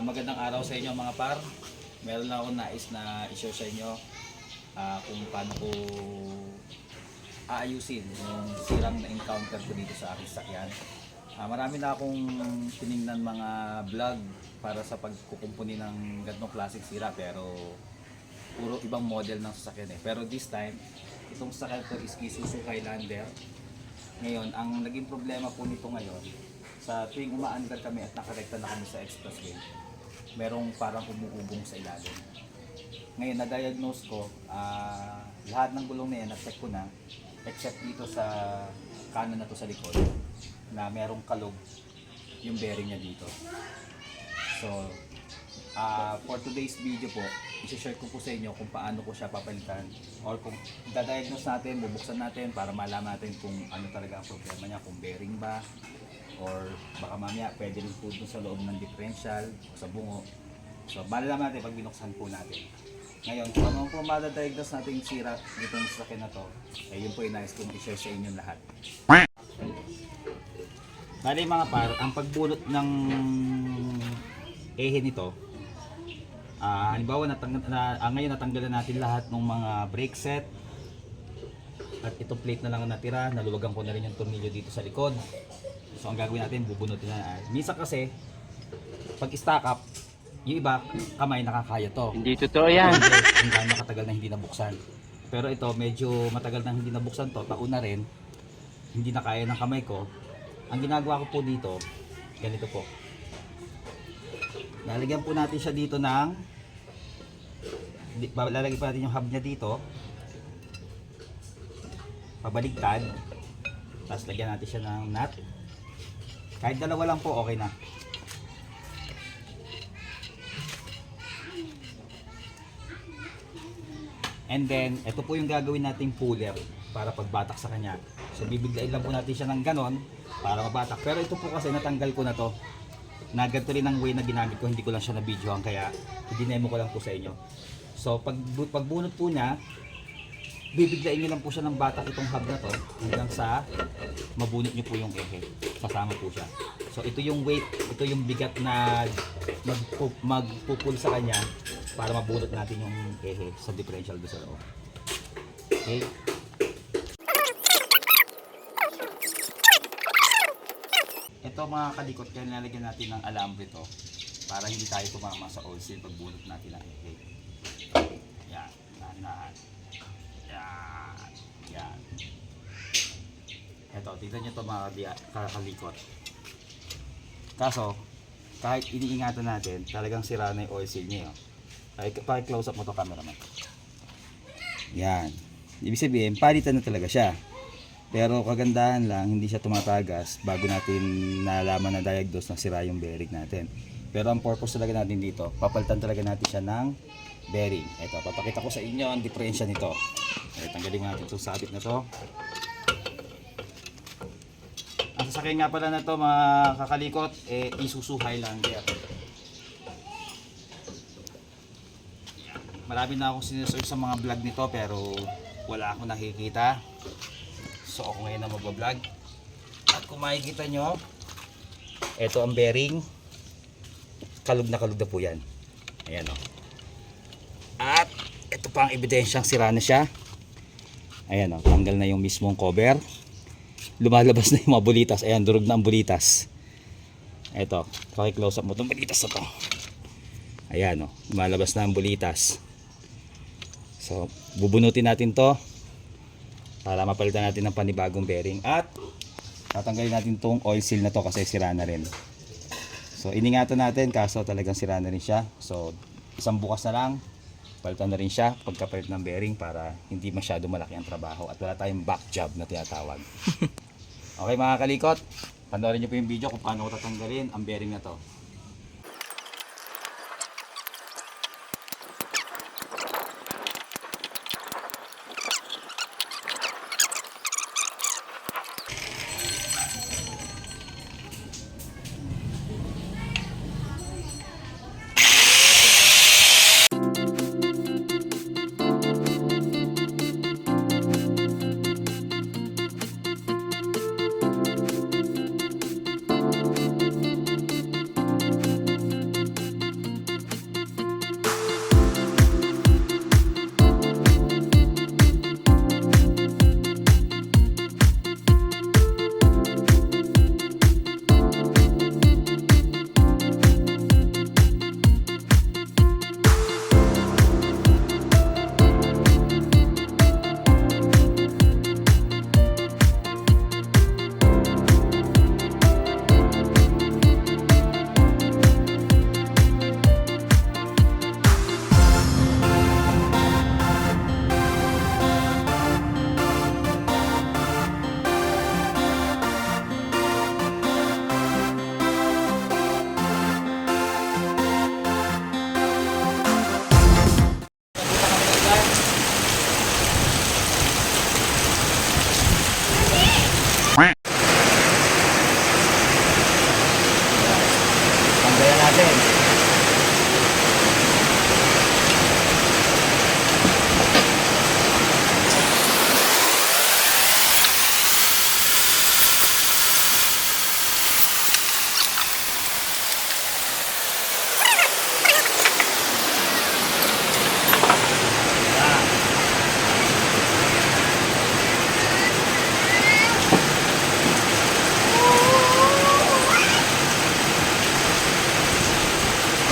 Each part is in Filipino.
Magandang araw sa inyo mga par. Meron lang akong nais na i-share sa inyo kung paano ko aayusin yung sirang na-encounter ko dito sa aking sakyan. Marami na akong tinignan mga vlog para sa pagkukumpuni ng ganitong klaseng sira, pero puro ibang model ng sasakyan eh. Pero this time, itong sasakyan ko is Isuzu Highlander. Ngayon, ang naging problema po nito ngayon, sa tuwing umaandar kami at nakarekta na kami sa expressway, merong parang umuubong sa ilalim. Ngayon, na-diagnose ko, lahat ng gulong na yan, na-check ko na, except dito sa kanan na to sa likod, na merong kalog yung bearing niya dito. So, for today's video po, i-share ko po sa inyo kung paano ko siya papalitan, or kung da-diagnose natin, bubuksan natin para malaman natin kung ano talaga ang problema niya, kung bearing ba, or baka mamaya pwede rin po dun sa loob ng differential o sa bungo. So, malalaman natin pag binuksan po natin. Ngayon, kung ano po madadiagnose natin yung sira dito ng sasakyan na to, yun po yung nais kong i-share sa inyo lahat. Bali mga par, ang pagbulot ng ehe nito, halimbawa ngayon natanggalan natin lahat ng mga brake set, at itong plate na lang ang natira, naluwagan ko na rin yung tornilyo dito sa likod. So ang gagawin natin, bubunutin na. Minsan kasi, pag stack up, yung iba, kamay nakakaya to. Hindi totoo yan. Kung gaano katagal na hindi nabuksan. Pero ito, medyo matagal na hindi nabuksan to, taon na rin, hindi na kaya ng kamay ko. Ang ginagawa ko po dito, ganito po. Lalagyan po natin siya dito ng, lalagyan po natin yung hub niya dito, pabaligtad, tapos lagyan natin siya ng nut. Kahit dalawa lang po, okay na. And then, ito po yung gagawin nating puller para pagbatak sa kanya. So, bibiglain lang po natin siya ng ganon para mabatak. Pero ito po kasi natanggal ko na to. Naganto rin ang way na ginamit ko, hindi ko lang siya na-videohan, kaya i-demo ko lang po sa inyo. So, pagbunot po niya, bibiglain nyo lang po siya ng batak itong hub na to hanggang sa mabunot nyo po yung ehe. Kasama po siya. So ito yung weight, ito yung bigat na magpupul sa kanya para mabunot natin yung ehe sa differential doon sa loob. Okay? Ito mga kalikot, kaya nilalagyan natin ng alambre to para hindi tayo tumama sa oil seal pagbunot natin ng ehe. Yan, yan. Yan. Eto, tignan nyo ito mga kakalikot. Kaso, kahit iniingatan natin, talagang sira na yung oil seal niya. Paki-close up mo to, cameraman. Yan. Ibig sabihin, palitan na talaga siya. Pero kagandahan lang, hindi siya tumatagas bago natin nalaman na diagnose na sira yung bearing natin. Pero ang purpose talaga natin dito, papalitan talaga natin siya ng bearing. Ito, papakita ko sa inyo ang diferensya nito. Tanggalin mo natin itong sabit na to. Ang sasakyan nga pala na to mga kakalikot, Isuzu Highlander. Marami na akong sinesearch sa mga vlog nito pero wala akong nakikita. So ako ngayon na magbablog. At kung makikita nyo, ito ang bearing. Kalug na po yan. Ayan o. At ito pa ang ebidensyang sira na siya. Ayan o, tanggal na yung mismong cover. Lumalabas na yung mga bulitas. Ayan, durog na ang bulitas. Ito, paki-close up mo itong bulitas na to. Ayan o, lumalabas na ang bulitas. So, bubunutin natin to para mapalitan natin ng panibagong bearing. At tatanggalin natin tong oil seal na to kasi sira na rin. So, iningatan natin kaso talagang sira na rin siya. So, isang bukas na lang, palitan na rin siya pagkapalit ng bearing para hindi masyado malaki ang trabaho at wala tayong back job na tinatawag. Okay mga kalikot, panoorin nyo po yung video kung paano ko tatanggalin ang bearing na to.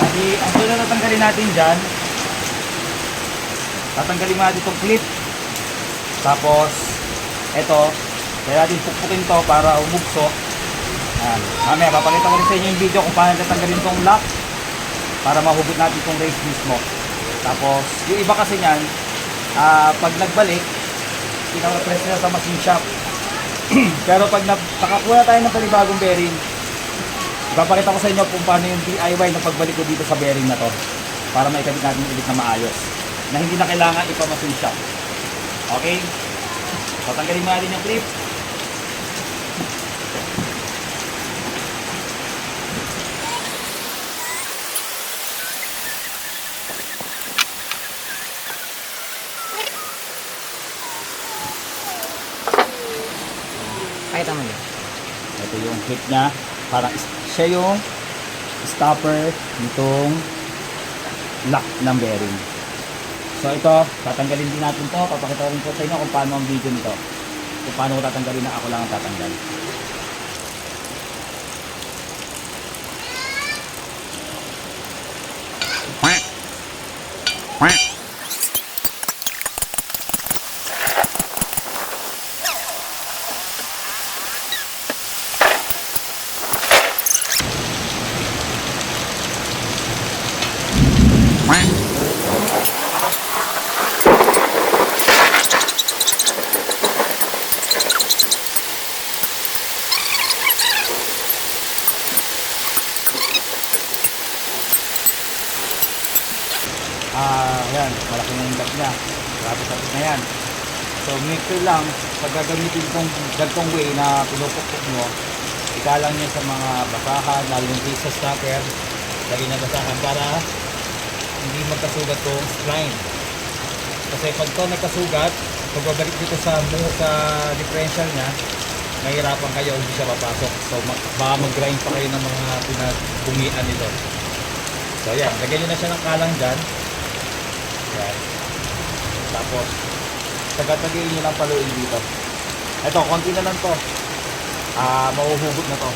Kasi ang sunod na tatanggalin natin dyan, tatanggalin mo natin itong clip. Tapos, ito, kaya natin pukpukin to para umugso. Ayan. Mamaya, papakita ko rin sa inyo yung video kung paano tatanggalin itong lock para mahugot natin itong race mismo. Tapos, yung iba kasi niyan, pag nagbalik, pinaka-press nila sa machine shop. Pero pag nakakuha tayo ng panibagong bearing, ipapakita ko sa inyo kung paano yung DIY na pagbalik ko dito sa bearing na to para maikabit natin ulit na maayos na hindi na kailangan ipamachine shop. Okay? So, tanggalin mo natin yung clip. Pakita mo yun. Ito yung clip niya. Parang siya yung stopper nitong lock ng bearing. So ito, tatanggalin din natin to. Papakita ko rin po sa inyo kung paano ang video nito. Kung paano ko tatanggalin na ako lang ang tatanggal. Yan, malaki na yung gap niya. Grabe tapos na yan. So, make sure lang, pag gagamitin itong gantong way na pinupukpuk mo, ikalang niya sa mga basahan, lalo yung sa stopper, lagi na basahan para hindi magkasugat itong spline. Kasi pag ito nagkasugat, pag babalik dito sa differential niya, mahirapan kayo, hindi siya papasok. So, baka mag-grind pa kayo ng mga pinagbumian nito. So, yan, lagyan nyo na siya ng kalang dyan. Yan. Tapos, tagatagayin nyo lang paluin dito. Ito, konti na lang to. Mahuhugot na to.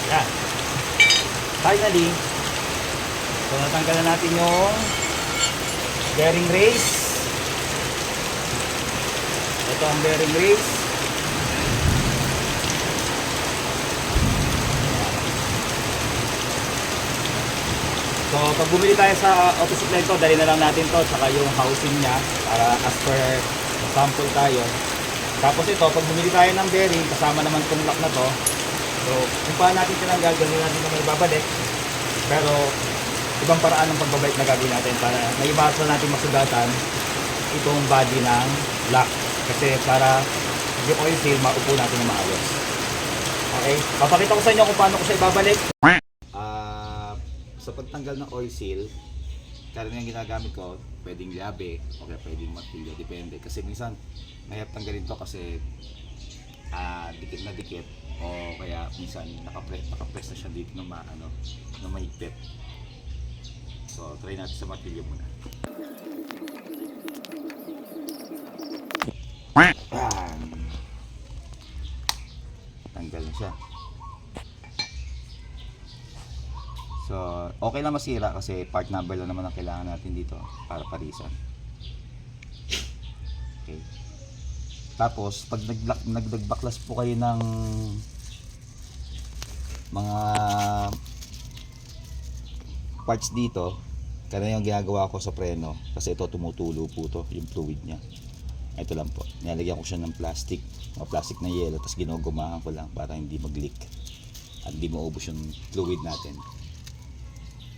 Yan. Finally, so natanggalan natin yung bearing race. Ito ang bearing race. So pag bumili tayo sa auto supply to, dali na lang natin to, saka yung housing niya para as per sample tayo. Tapos ito, pag bumili tayo ng bearing, kasama naman itong lock na to. So, kung paano natin tinanggal, gawin natin na may babalik. Pero, ibang paraan ng pagbabalik na gagawin natin para maiwasan natin masugatan itong body ng lock. Kasi para yung oil seal, maupo natin ng maayos. Okay? Papakita ko sa inyo kung paano ko siya ibabalik. Sa pagtanggal ng oil seal, karamihan ginagamit ko, pwedeng liabe, o kaya pwedeng martilyo, depende. Kasi minsan, mahirap tanggalin to kasi dikit na dikit. O kaya minsan nakapress na siya dito ng mahigpit. So try natin sa martilyo muna. Tanggal na siya. So okay lang masira kasi part number lang naman ang kailangan natin dito para parisan. Okay. Tapos, pag nagbaklas po kayo ng mga parts dito, kaya yung ginagawa ko sa preno, kasi ito tumutulo po to, yung fluid niya. Ito lang po, nilalagyan ko siya ng plastic, na yelo, tapos ginugumahan ko lang para hindi mag-leak at hindi maubos yung fluid natin.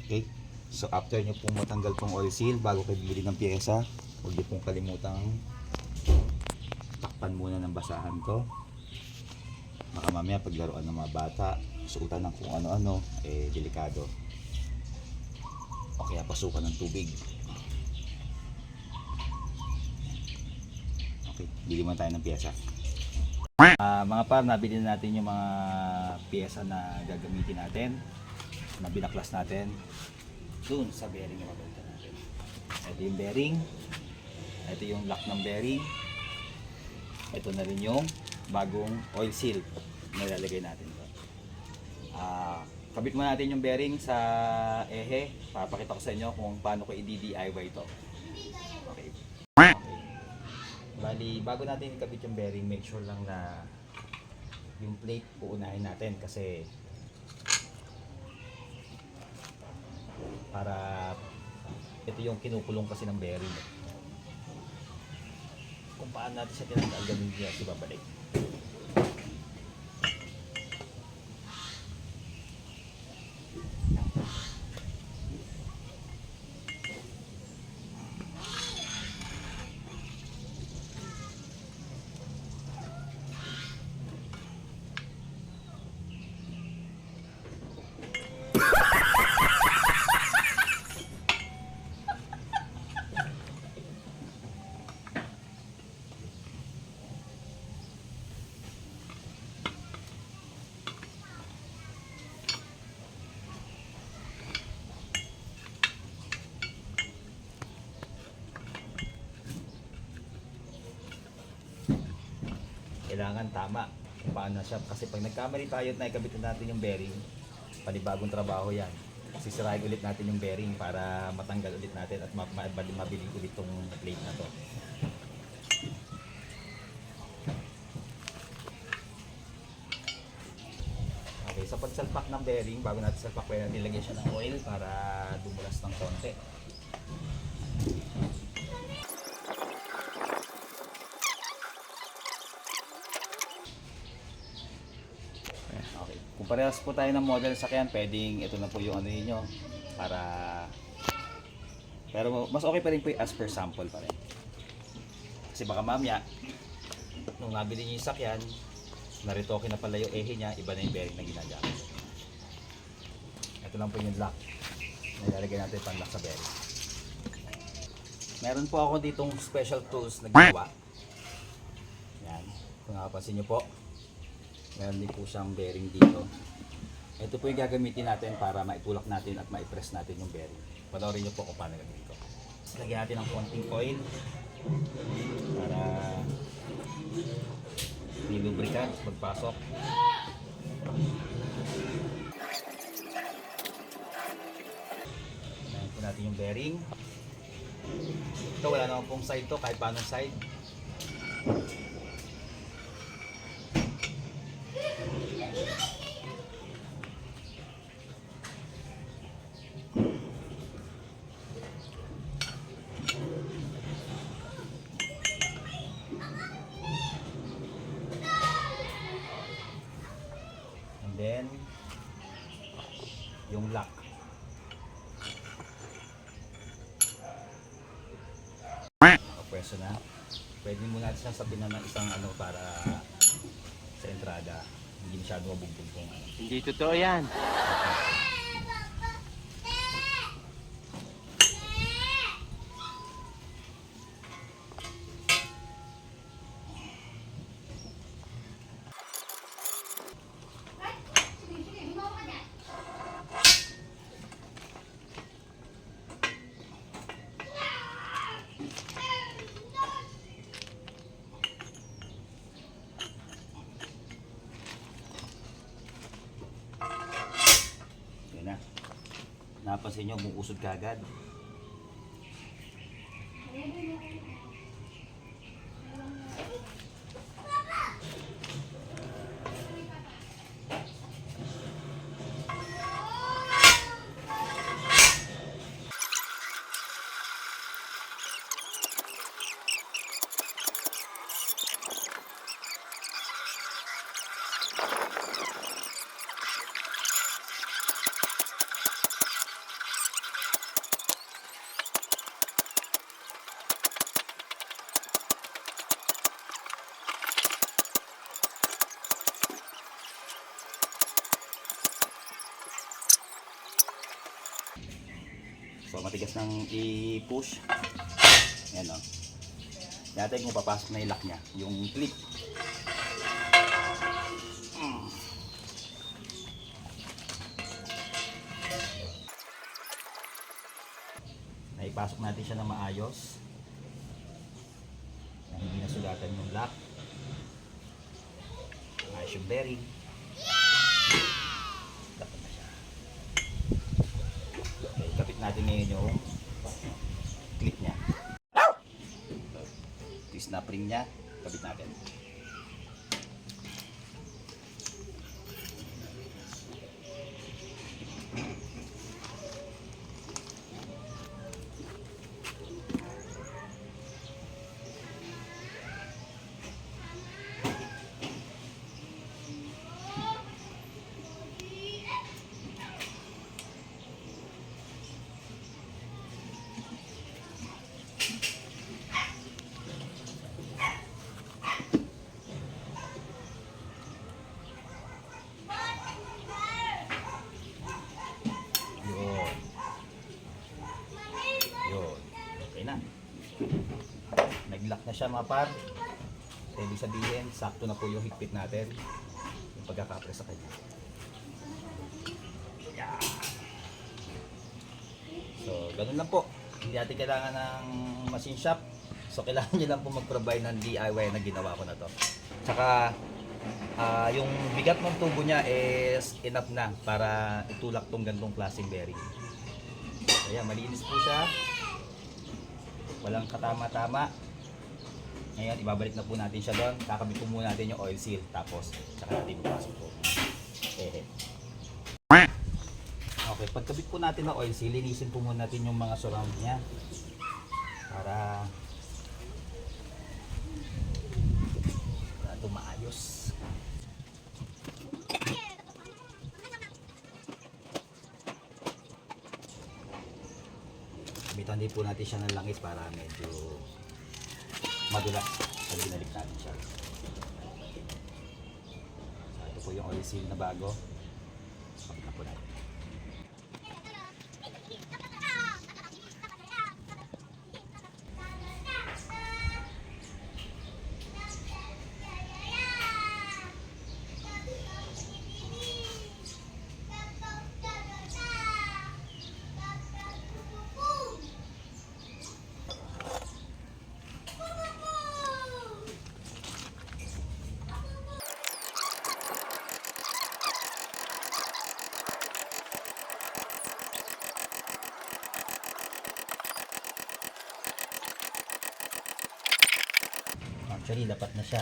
Okay, so after nyo pong matanggal pong oil seal, bago kayo bibili ng pyesa, huwag nyo pong kalimutang takpan muna ng basahan to. Baka mamaya paglaruan ng mga bata, suotan ng kung ano-ano, delikado. Okay, mapasukan ng tubig. Okay, bili muna tayo ng pyesa. Mga par, nabili na natin yung mga pyesa na gagamitin natin, na binaklas natin dun sa bearing na mabalitan natin. Ito yung bearing, ito yung lock ng bearing, ito na rin yung bagong oil seal na ilalagay natin doon. Kabit muna natin yung bearing sa ehe. Papakita ko sa inyo kung paano ko i-DIY ito. Okay. Okay. Bali, bago natin ikabit yung bearing, make sure lang na yung plate uunahin natin kasi para ito yung kinukulong kasi ng bearing. Kung paano natin siya tinanggal, ganun niya si babalik. Kailangan tama kung paano siya, kasi pag nagkamali tayo at naikabitan natin yung bearing, panibagong trabaho yan. Sisirain ulit natin yung bearing para matanggal ulit natin at mabili ulit tong plate na to. Okay, sa pagsalpak ng bearing, bago natin salpak, pwede natin lagyan siya ng oil para dumulas ng konti. Okay. Kung parehas po tayo ng model sa sakyan, pwedeng ito na po yung ano niyo para, pero mas okay pa rin po yung as per sample pa rin. Kasi baka mamaya nung nabili niyo yung sakyan, naritoke na pala yung ehe niya, iba na yung bearing na ginagamit. Ito lang po yung lock na ilalagay natin pang lock sa bearing. Meron po ako ditong special tools na ginawa. Yan, kung nakapansin nyo po, meron din po siyang bearing dito. Ito po yung gagamitin natin para maitulak natin at maipress natin yung bearing. Panoorin nyo po kung paano gagawin ko. Lagyan natin ng konting oil para nilubricant pagpasok. Lagyan po natin yung bearing. Ito wala naman pong side to, kahit paanong side. And then yung lock. Pwesto na. Pwede mo natin siyang sabihin ng isang ano para sa entrada. Hindi masyado mabugbog kung ano. Hindi totoo yan. Napansin nyo, umuusod ka agad. So matigas nang i-push. Ayan o. Natin kung papasok na yung lock niya, yung clip. Naipasok natin siya ng maayos. Hindi nasugatan yung lock. Ayos yung bearing. Dapat na siya. Okay, kapit natin ngayon yung clip niya. Ito yung snap ring niya. Kapit natin. Nag-lock na siya mga par. So, ibig sabihin, sakto na po yung higpit natin. Yung pagkakapress sa kanya. Yan. So, ganun lang po. Hindi natin kailangan ng machine shop. So, kailangan nyo lang po mag-provide ng DIY na ginawa ko na to. Tsaka, yung bigat ng tubo niya is enough na para itulak tong gantong klaseng bearing. Ayan, malinis po siya. Walang katama-tama. Ngayon, ibabalik na po natin siya doon. Kakabit po muna natin yung oil seal. Tapos, saka natin ipapasok po. Okay, pagkabit po natin ng oil seal, linisin po muna natin yung mga surround niya. Para ito maayos. Kabitan din po natin siya ng langis para medyo madulas pag binalik natin siya. So, ito po yung oil seal na bago. Kapit na po natin. Actually, dapat na siya.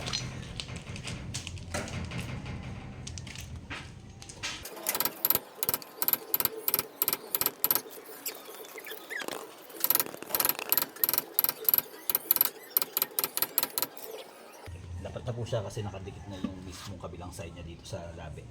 Dapat na po siya kasi nakadikit na yung mismong kabilang side niya dito sa labi.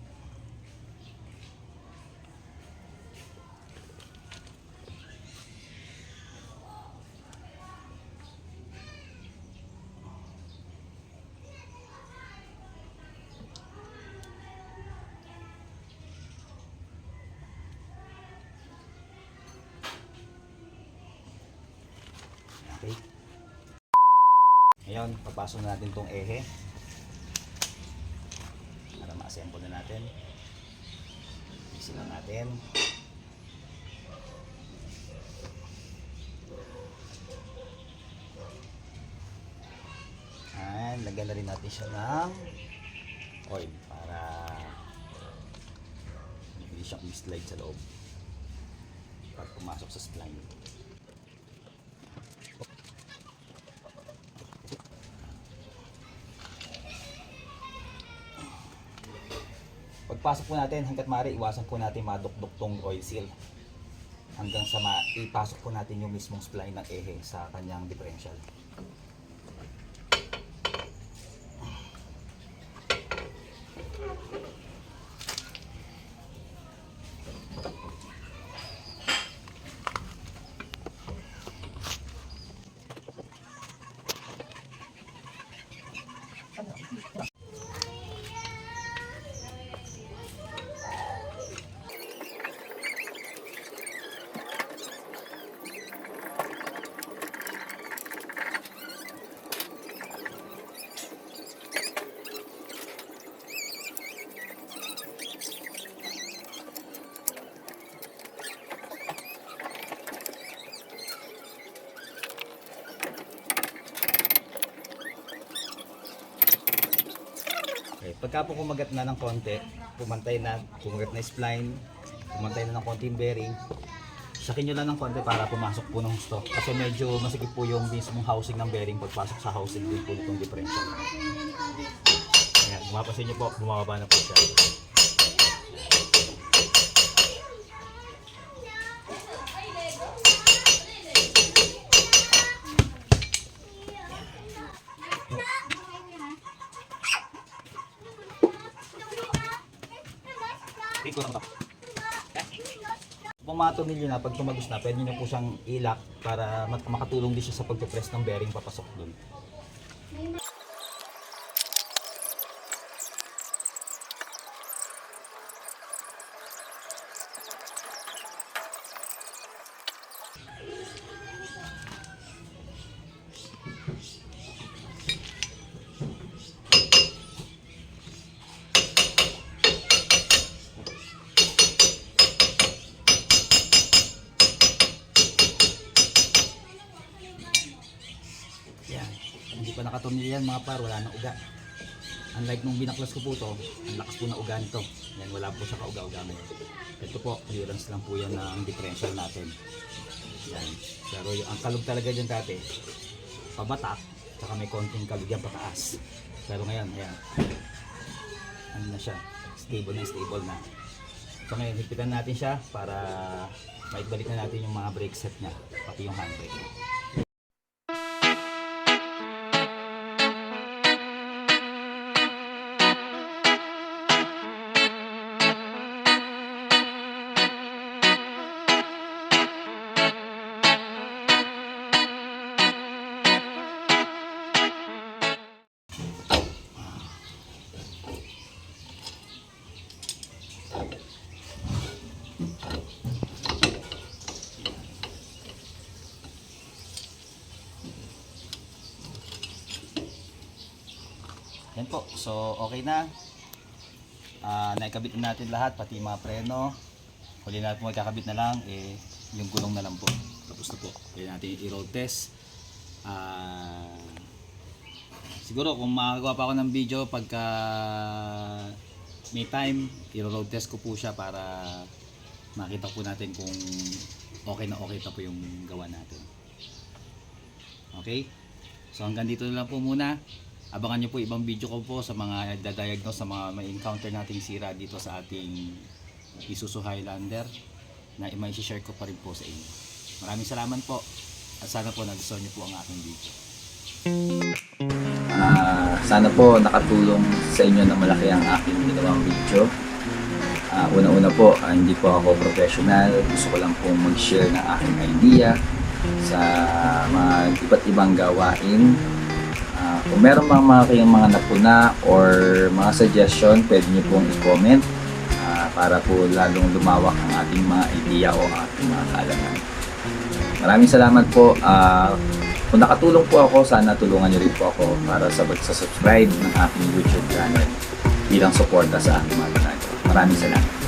Okay. Ngayon, papasok na natin itong ehe para ma-assemble na natin. Isi lang natin. And lagyan na rin natin siya ng oil para hindi siya slide sa loob pag pumasok sa spline. Pagpasok po natin, hanggat maaari, iwasan po natin madukduk tong oil seal hanggang sa ipasok po natin yung mismong spline ng ehe sa kanyang differential. Pagka po kumagat na ng konti, kumagat na spline, pumantay na ng konti yung bearing, sakin nyo lang ng konti para pumasok po ng husto. Kasi medyo masikip po yung mismong housing ng bearing pagpasok sa housing din po nitong differential. Ayan, mapapansin nyo po, bumababa na po siya. Kung mga tornilyo na, pag tumagos na, pwede nyo po siyang ilak para makatulong din siya sa pagpipress ng bearing papasok dun. Yan, hindi pa nakatornilyo yan mga par, wala nang uga. Unlike nung binaklas ko po to, ang lakas po na uga nito. Yan, wala po siya kauga-uga ngayon. Ito po, clearance lang po yan ng differential natin. Yan. Pero ang kalog talaga dyan dati, pabatak, saka may konting kalog yan pataas. Pero ngayon, ayan, ano na siya, stable na. So ngayon, hipitan natin siya para maibalik na natin yung mga brake set niya, pati yung handbrake. Yan po, so okay na. Naikabit na natin lahat, pati mga preno. Huli natin mo ikakabit na lang, yung gulong na lang po. Tapos na po. Pwede natin i-road test. Siguro kung makagawa pa ako ng video pagka may time, i-road test ko po siya para makita po natin kung okay na po yung gawa natin. Okay? So hanggang dito na lang po muna. Abangan nyo po ibang video ko po sa mga dadiagnose sa mga may encounter nating sira dito sa ating Isuzu Highlander na i-share ko pa rin po sa inyo. Maraming salamat po at sana po nagustuhan nyo po ang aking video. Sana po nakatulong sa inyo na malaki ang aking ginawang video. Una-una po, hindi po ako professional. Gusto ko lang po mag-share ng aking idea sa mga iba't ibang gawain. Kung meron kayong mga napuna or mga suggestion, pwede nyo pong i-comment para po lalong lumawak ang ating mga idea o ating mga kaalaman. Maraming salamat po. Kung nakatulong po ako, sana tulungan nyo rin po ako para sa subscribe ng aking YouTube channel bilang suporta sa aking mga ginagawa. Maraming salamat.